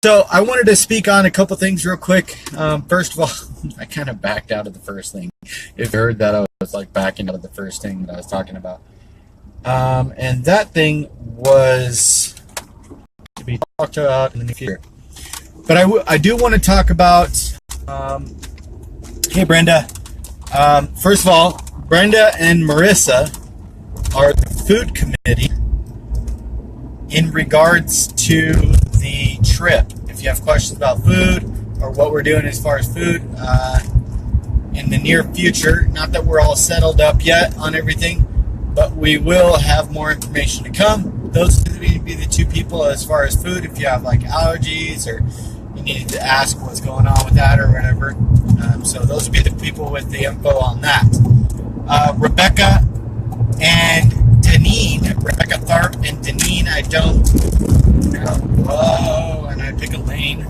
So I wanted to speak on a couple things real quick. First of all, I kind of backed out of the first thing. If you heard that, I was like backing out of the first thing that I was talking about. And that thing was to be talked about in the future. But I do want to talk about, hey Brenda. First of all, Brenda and Marissa are the food committee in regards to the trip. If you have questions about food or what we're doing as far as food in the near future, not that we're all settled up yet on everything, but we will have more information to come. Those are going to be the two people as far as food. If you have like allergies or you need to ask what's going on with that or whatever. So those would be the people with the info on that. Rebecca and Deneen, Rebecca Tharp and Deneen, I don't know. Whoa, and I pick a lane.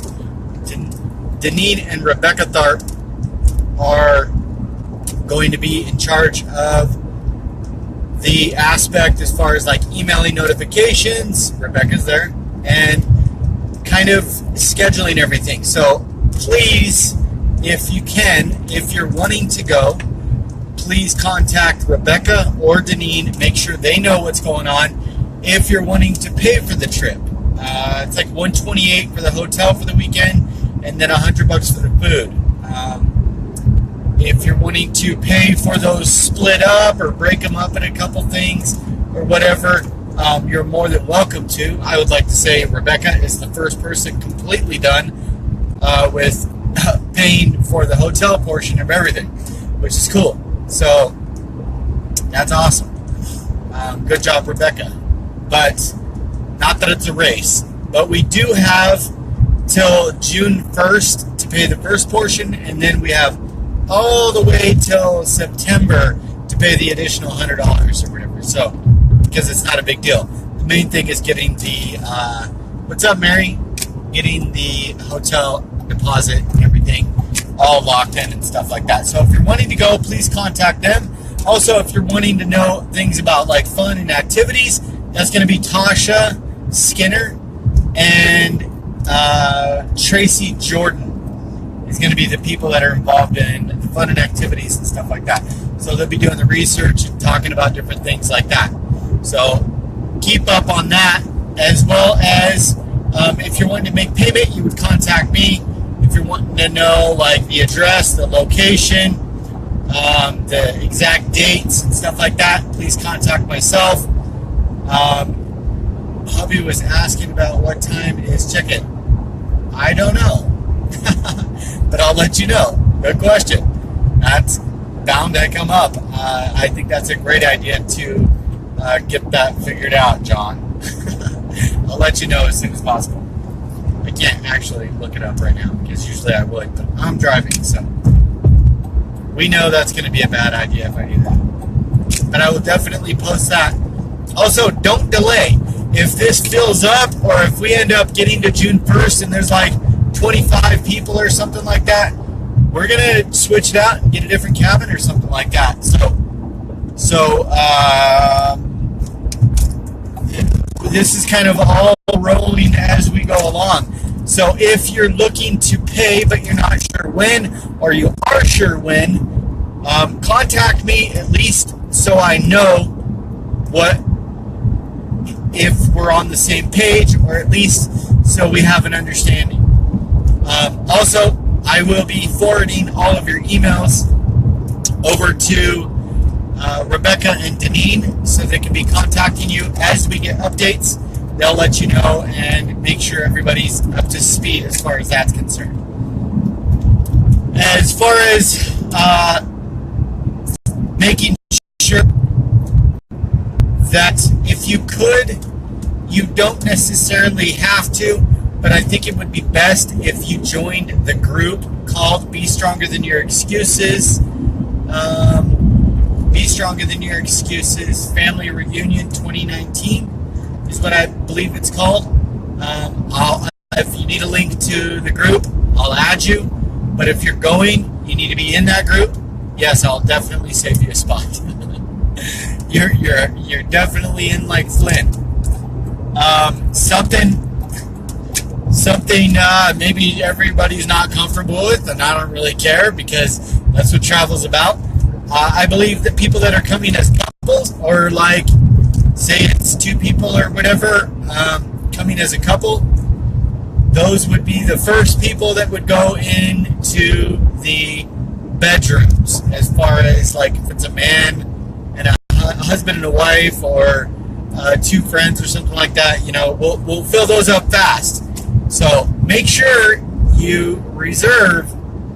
Deneen and Rebecca Tharp are going to be in charge of the aspect as far as like emailing notifications. Rebecca's there. And kind of scheduling everything. So please, if you can, if you're wanting to go, please contact Rebecca or Deneen. Make sure they know what's going on. If you're wanting to pay for the trip, it's like $128 for the hotel for the weekend, and then $100 for the food. If you're wanting to pay for those split up or break them up in a couple things or whatever, you're more than welcome to. I would like to say Rebecca is the first person completely done with paying for the hotel portion of everything, which is cool. So that's awesome. Good job, Rebecca. But not that it's a race, but we do have till June 1st to pay the first portion, and then we have all the way till September to pay the additional $100 or whatever. So, because it's not a big deal. The main thing is getting the, what's up, Mary? Getting the hotel deposit and everything all locked in and stuff like that. So if you're wanting to go, please contact them. Also, if you're wanting to know things about like fun and activities, that's going to be Tasha Skinner and Tracy Jordan is going to be the people that are involved in fun and activities and stuff like that. So they'll be doing the research and talking about different things like that. So keep up on that, as well as if you're wanting to make payment, you would contact me. If you're wanting to know like the address, the location, the exact dates and stuff like that, please contact myself. Hubby was asking about what time it is check-in. I don't know. But I'll let you know. Good question. That's bound to come up. I think that's a great idea to get that figured out, John. I'll let you know as soon as possible. I can't actually look it up right now because usually I would, but I'm driving, so we know that's going to be a bad idea if I do that. But I will definitely post that. Also, don't delay. If this fills up or if we end up getting to June 1st and there's like 25 people or something like that, we're going to switch it out and get a different cabin or something like that. So this is kind of all rolling as we go along. So if you're looking to pay but you're not sure when, or you are sure when, contact me at least so I know what, if we're on the same page, or at least so we have an understanding. Also, I will be forwarding all of your emails over to Rebecca and Deneen so they can be contacting you as we get updates. They'll let you know and make sure everybody's up to speed as far as that's concerned. As far as making sure that if you could, you don't necessarily have to, but I think it would be best if you joined the group called Be Stronger Than Your Excuses. Be Stronger Than Your Excuses Family Reunion 2019 is what I believe it's called. If you need a link to the group, I'll add you. But if you're going, you need to be in that group. Yes, I'll definitely save you a spot. You're definitely in like Flynn. something maybe everybody's not comfortable with, and I don't really care because that's what travel's about. I believe that people that are coming as couples, or like, say it's two people or whatever, coming as a couple, those would be the first people that would go into the bedrooms, as far as like if it's a man and a husband and a wife, or two friends or something like that, you know, we'll fill those up fast. So make sure you reserve.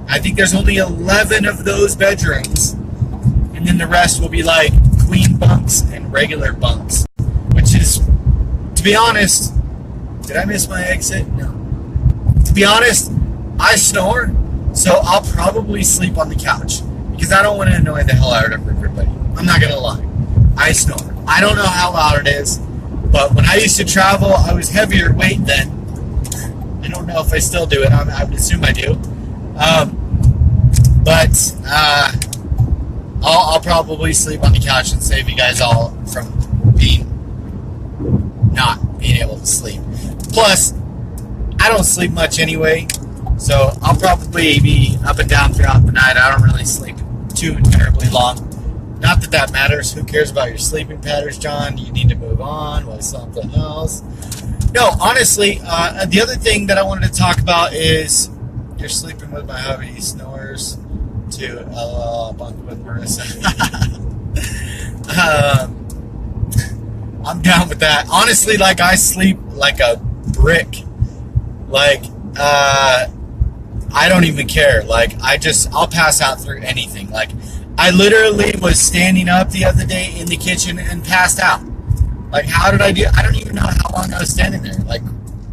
I think there's only 11 of those bedrooms, and then the rest will be like queen bunks and regular bunks, which is, to be honest, did I miss my exit? No. To be honest, I snore, so I'll probably sleep on the couch because I don't want to annoy the hell out of everybody. I'm not going to lie. I snore. I don't know how loud it is, but when I used to travel, I was heavier weight then. I don't know if I still do it. I would assume I do. But I'll probably sleep on the couch and save you guys all from not being able to sleep. Plus, I don't sleep much anyway, so I'll probably be up and down throughout the night. I don't really sleep too terribly long. Not that that matters. Who cares about your sleeping patterns, John? You need to move on with something else. No, honestly, the other thing that I wanted to talk about is you're sleeping with my hubby. He snores to bunk with Marissa. I'm down with that. Honestly, like, I sleep like a brick. Like, I don't even care. Like, I'll pass out through anything. Like, I literally was standing up the other day in the kitchen and passed out. Like, how did I do? I don't even know how long I was standing there. Like,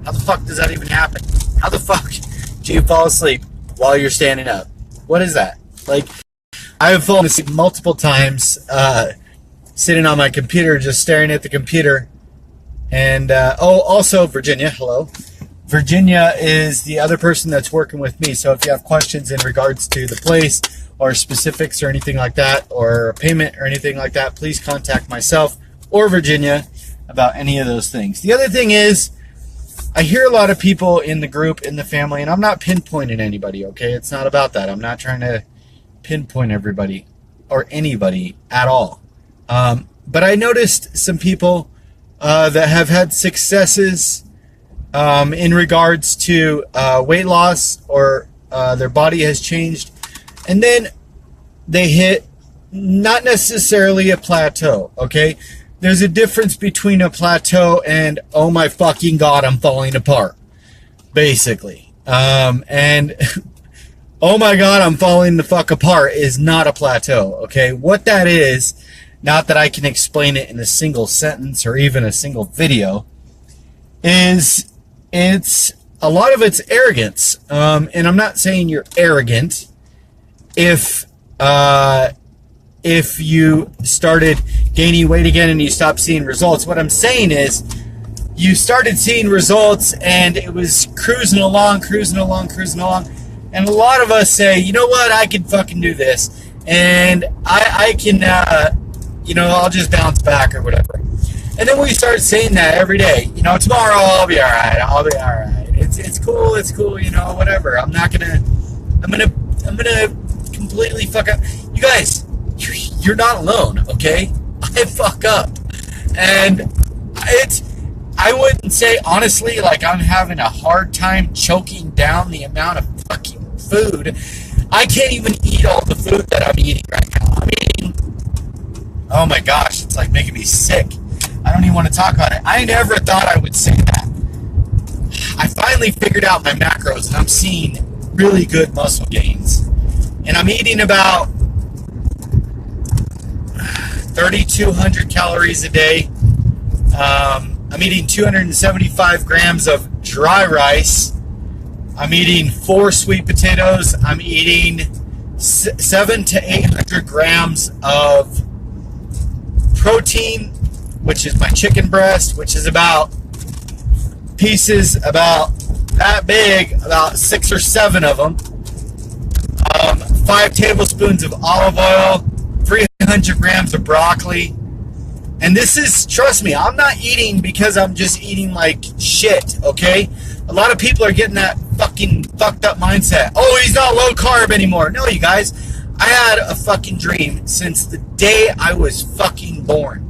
how the fuck does that even happen? How the fuck do you fall asleep while you're standing up? What is that? Like, I have fallen asleep multiple times sitting on my computer, just staring at the computer. And, also, Virginia, hello. Virginia is the other person that's working with me. So if you have questions in regards to the place or specifics or anything like that, or payment or anything like that, please contact myself or Virginia about any of those things. The other thing is, I hear a lot of people in the group, in the family, and I'm not pinpointing anybody, okay? It's not about that. I'm not trying to pinpoint everybody or anybody at all. But I noticed some people that have had successes in regards to weight loss, or their body has changed, and then they hit not necessarily a plateau, okay? There's a difference between a plateau and, oh my fucking God, I'm falling apart, basically. And oh my God, I'm falling the fuck apart is not a plateau, okay? What that is, not that I can explain it in a single sentence or even a single video, is it's a lot of it's arrogance. And I'm not saying you're arrogant if you started gaining weight again and you stopped seeing results. What I'm saying is you started seeing results and it was cruising along. And a lot of us say, you know what, I can fucking do this. And I can, I'll just bounce back or whatever. And then we start saying that every day. You know, tomorrow I'll be all right. It's cool, you know, whatever. I'm gonna completely fuck up. You guys, you're not alone, okay? I fuck up. And I wouldn't say, honestly, like I'm having a hard time choking down the amount of fucking food. I can't even eat all the food that I'm eating right now. I'm eating, oh my gosh, it's like making me sick. I don't even want to talk about it. I never thought I would say that. I finally figured out my macros, and I'm seeing really good muscle gains. And I'm eating about 3,200 calories a day. I'm eating 275 grams of dry rice. I'm eating 4 sweet potatoes. I'm eating 700 to 800 grams of protein, which is my chicken breast, which is about pieces about that big, about 6 or 7 of them. 5 tablespoons of olive oil, 300 grams of broccoli, And this is, trust me, I'm not eating because I'm just eating like shit, okay? A lot of people are getting that fucking fucked up mindset. Oh, he's not low carb anymore. No, you guys, I had a fucking dream since the day I was fucking born.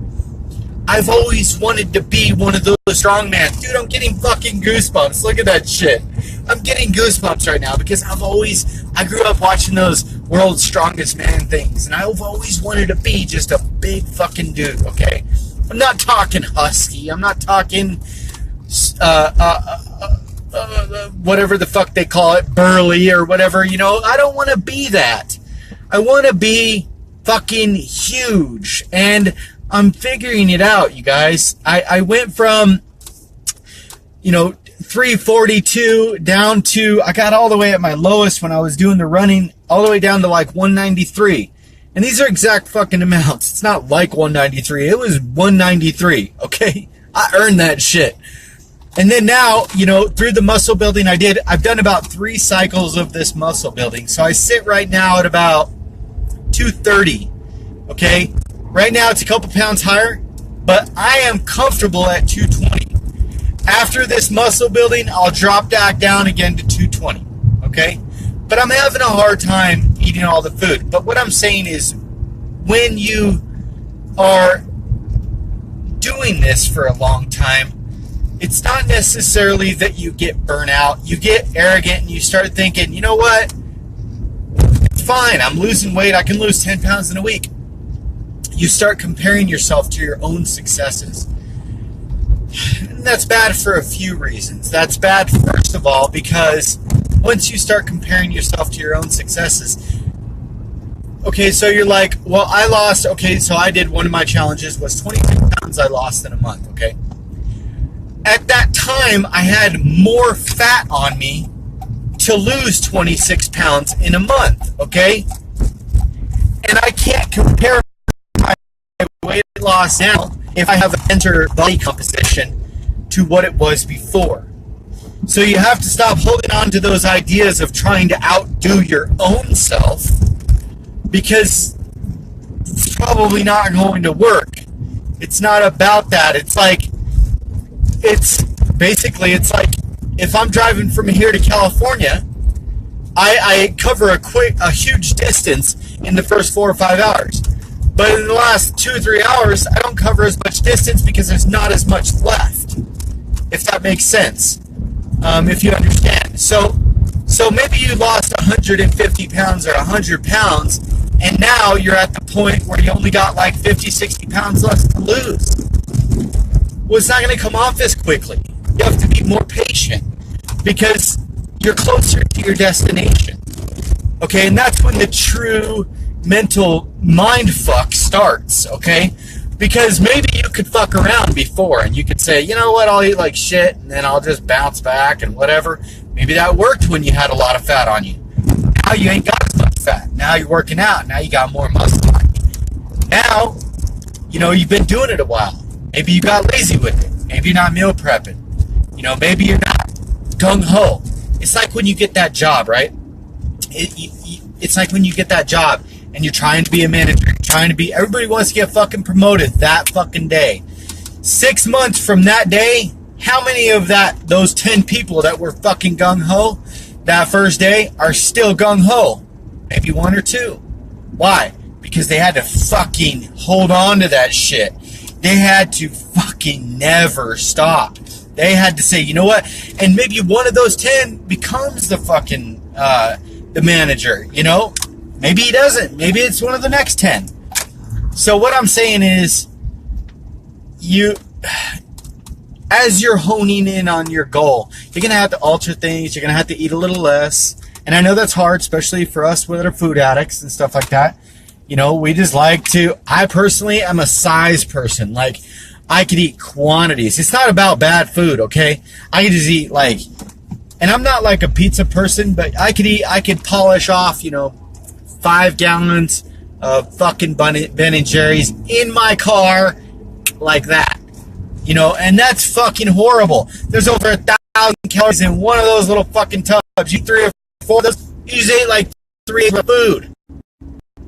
I've always wanted to be one of those strongmen. Dude, I'm getting fucking goosebumps. Look at that shit. I'm getting goosebumps right now because I grew up watching those World's Strongest Man things, and I've always wanted to be just a big fucking dude, okay? I'm not talking husky. I'm not talking, whatever the fuck they call it, burly or whatever, you know? I don't want to be that. I want to be fucking huge, and I'm figuring it out, you guys. I went from, 342 down to, I got all the way at my lowest when I was doing the running, all the way down to like 193. And these are exact fucking amounts. It's not like 193. It was 193, okay? I earned that shit. And then now, through the muscle building I've done about 3 cycles of this muscle building. So I sit right now at about 230, okay? Right now it's a couple pounds higher, but I am comfortable at 220. After this muscle building, I'll drop back down again to 220, okay? But I'm having a hard time eating all the food. But what I'm saying is, when you are doing this for a long time, it's not necessarily that you get burnt out. You get arrogant and you start thinking, you know what? It's fine. I'm losing weight. I can lose 10 pounds in a week. You start comparing yourself to your own successes. And that's bad for a few reasons. That's bad, first of all, because once you start comparing yourself to your own successes, okay, so you're like, well, so I did, one of my challenges was 26 pounds I lost in a month, okay? At that time, I had more fat on me to lose 26 pounds in a month, okay? And I can't compare my weight loss now if I have a better body composition to what it was before. So you have to stop holding on to those ideas of trying to outdo your own self, because it's probably not going to work. It's not about that. It's like if I'm driving from here to California, I cover a huge distance in the first 4 or 5 hours. But in the last 2 or 3 hours, I don't cover as much distance because there's not as much left. If that makes sense. If you understand. So maybe you lost 150 pounds or 100 pounds, and now you're at the point where you only got like 50, 60 pounds left to lose. Well, it's not going to come off as quickly. You have to be more patient because you're closer to your destination. Okay, and that's when the true mental mind fuck starts, okay? Because maybe you could fuck around before and you could say, you know what, I'll eat like shit and then I'll just bounce back and whatever. Maybe that worked when you had a lot of fat on you. Now you ain't got as much fat. Now you're working out. Now you got more muscle on you. Now, you've been doing it a while. Maybe you got lazy with it. Maybe you're not meal prepping. Maybe you're not gung-ho. It's like when you get that job, right? It's like when you get that job and you're trying to be a manager, everybody wants to get fucking promoted that fucking day. 6 months from that day, how many of those 10 people that were fucking gung-ho that first day are still gung-ho? Maybe 1 or 2. Why? Because they had to fucking hold on to that shit. They had to fucking never stop. They had to say, you know what? And maybe one of those 10 becomes the fucking, the manager, Maybe he doesn't. Maybe it's one of the next 10. So what I'm saying is, as you're honing in on your goal, you're going to have to alter things. You're going to have to eat a little less. And I know that's hard, especially for us with our food addicts and stuff like that. We just like to, I personally am a size person. Like, I could eat quantities. It's not about bad food, okay? I could just eat and I'm not like a pizza person, but I could polish off, 5 gallons of fucking Ben and Jerry's in my car like that, and that's fucking horrible. There's over 1,000 calories in one of those little fucking tubs. You eat 3 or 4 of those, you just ate like 3 of food.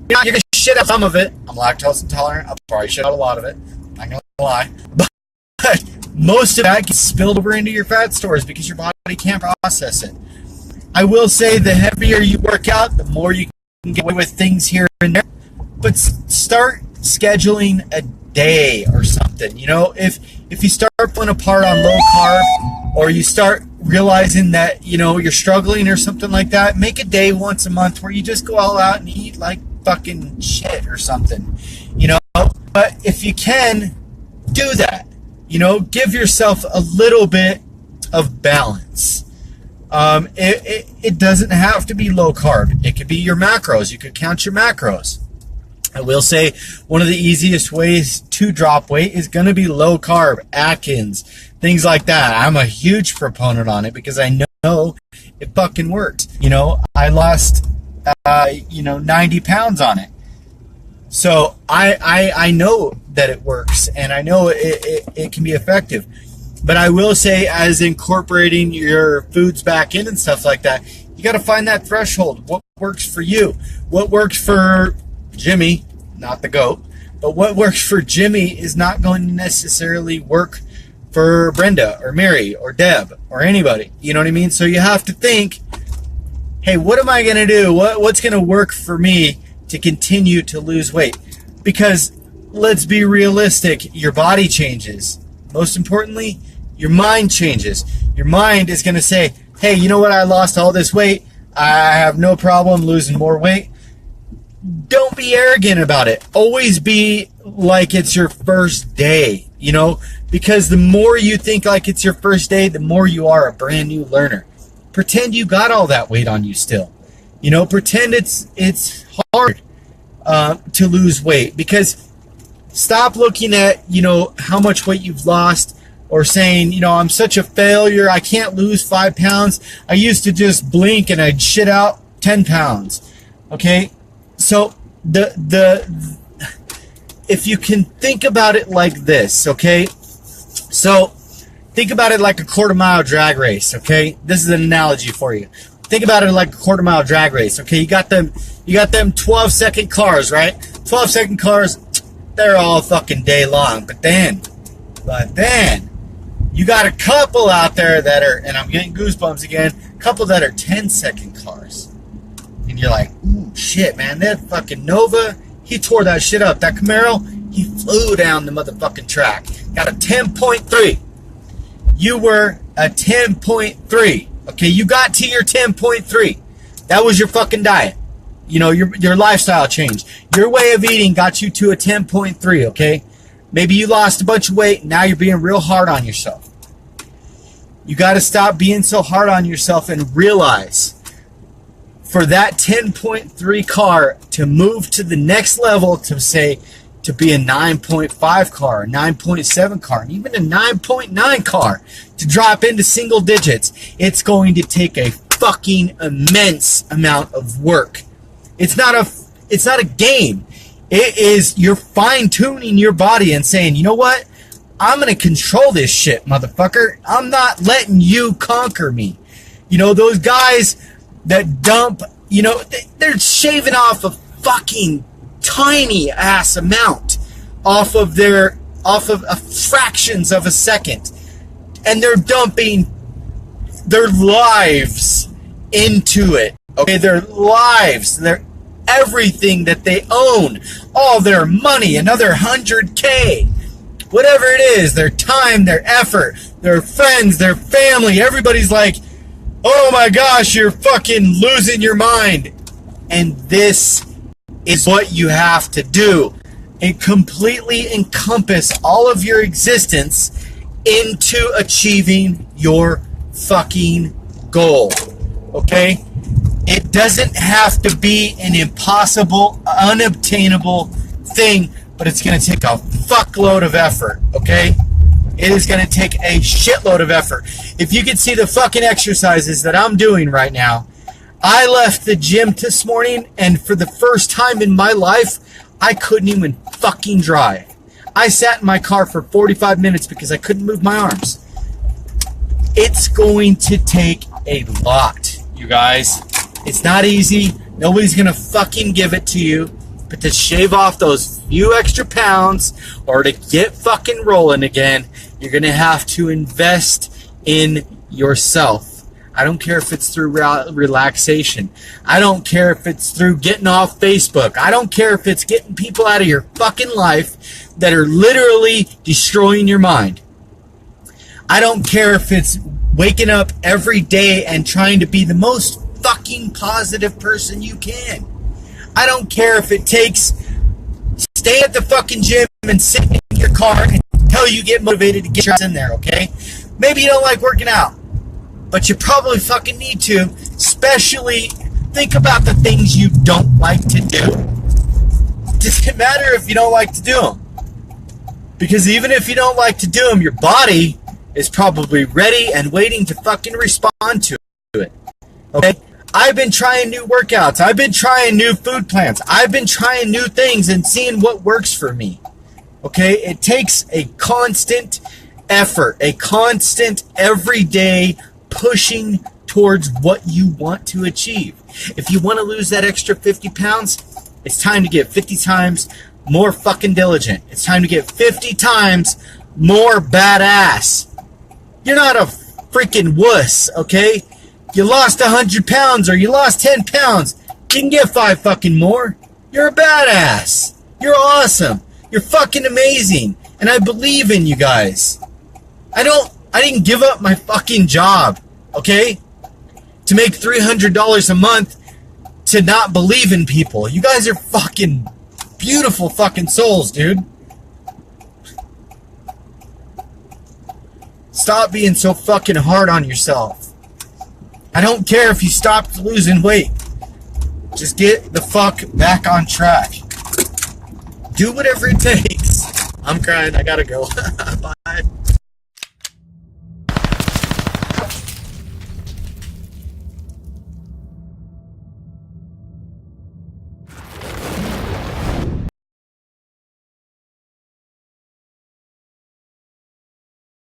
You're gonna shit out some of it. I'm lactose intolerant. I'll probably shit out a lot of it. I'm not lie. But most of that gets spilled over into your fat stores because your body can't process it. I will say the heavier you work out, the more you can get away with things here and there. But start scheduling a day or something. You know, if you start pulling apart on low carb, or you start realizing that, you know, you're struggling or something like that, make a day once a month where you just go all out and eat like fucking shit or something, you know. But if you can, do that. You know, give yourself a little bit of balance. It doesn't have to be low carb. It could be your macros. You could count your macros. I will say one of the easiest ways to drop weight is going to be low carb, Atkins, things like that. I'm a huge proponent on it because I know it fucking works. You know, I lost, 90 pounds on it. So I know that it works, and I know it can be effective. But I will say, as incorporating your foods back in and stuff like that, you got to find that threshold. What works for you? What works for Jimmy, not the goat, but what works for Jimmy is not going to necessarily work for Brenda or Mary or Deb or anybody. You know what I mean? So you have to think, hey, what am I going to do? What's going to work for me to continue to lose weight? Because let's be realistic, your body changes. Most importantly, your mind changes. Your mind is going to say, hey, you know what? I lost all this weight. I have no problem losing more weight. Don't be arrogant about it. Always be like it's your first day, you know, because the more you think like it's your first day, the more you are a brand new learner. Pretend you got all that weight on you still. You know, pretend it's hard to lose weight, because stop looking at, you know, how much weight you've lost, or saying, you know, I'm such a failure, I can't lose 5 pounds. I used to just blink and I'd shit out 10 pounds. Okay? So if you can think about it like this, okay? So think about it like a quarter-mile drag race, okay? This is an analogy for you. Think about it like a quarter-mile drag race, okay? You got them 12-second cars, right? 12-second cars, they're all fucking day long. But then, you got a couple out there that are, and I'm getting goosebumps again, a couple that are 10-second cars. And you're like, ooh, shit, man, that fucking Nova, he tore that shit up. That Camaro, he flew down the motherfucking track. Got a 10.3. You were a 10.3. Okay, you got to your 10.3. That was your fucking diet. You know, your lifestyle changed. Your way of eating got you to a 10.3, okay? Maybe you lost a bunch of weight, and now you're being real hard on yourself. You got to stop being so hard on yourself and realize, for that 10.3 car to move to the next level, to say, to be a 9.5 car, a 9.7 car, and even a 9.9 car, to drop into single digits, it's going to take a fucking immense amount of work. It's not a game. It is, you're fine-tuning your body and saying, you know what? I'm going to control this shit, motherfucker. I'm not letting you conquer me. You know, those guys that dump, you know, they're shaving off a fucking tiny ass amount off of fractions of a second. And they're dumping their lives into it. Okay, their lives, their everything that they own, all their money, another 100K, whatever it is, their time, their effort, their friends, their family, everybody's like, oh my gosh, you're fucking losing your mind. And this is what you have to do, and completely encompass all of your existence into achieving your fucking goal. Okay? It doesn't have to be an impossible, unobtainable thing, but it's going to take a fuckload of effort, okay? It is going to take a shitload of effort. If you could see the fucking exercises that I'm doing right now, I left the gym this morning, and for the first time in my life, I couldn't even fucking drive. I sat in my car for 45 minutes because I couldn't move my arms. It's going to take a lot, you guys. It's not easy. Nobody's going to fucking give it to you. But to shave off those few extra pounds or to get fucking rolling again, you're going to have to invest in yourself. I don't care if it's through relaxation. I don't care if it's through getting off Facebook. I don't care if it's getting people out of your fucking life that are literally destroying your mind. I don't care if it's waking up every day and trying to be the most fucking positive person you can. I don't care if it takes stay at the fucking gym and sit in your car until you get motivated to get your ass in there, okay? Maybe you don't like working out, but you probably fucking need to. Especially think about the things you don't like to do. It doesn't matter if you don't like to do them. Because even if you don't like to do them, your body is probably ready and waiting to fucking respond to it. Okay? I've been trying new workouts. I've been trying new food plans. I've been trying new things and seeing what works for me. Okay? It takes a constant effort, a constant everyday pushing towards what you want to achieve. If you want to lose that extra 50 pounds, it's time to get 50 times more fucking diligent. It's time to get 50 times more badass. You're not a freaking wuss, okay? You lost 100 pounds or you lost 10 pounds. You can get 5 fucking more. You're a badass. You're awesome. You're fucking amazing. And I believe in you guys. I didn't give up my fucking job, okay? To make $300 a month to not believe in people. You guys are fucking beautiful fucking souls, dude. Stop being so fucking hard on yourself. I don't care if you stopped losing weight. Just get the fuck back on track. Do whatever it takes. I'm crying. I gotta go. Bye.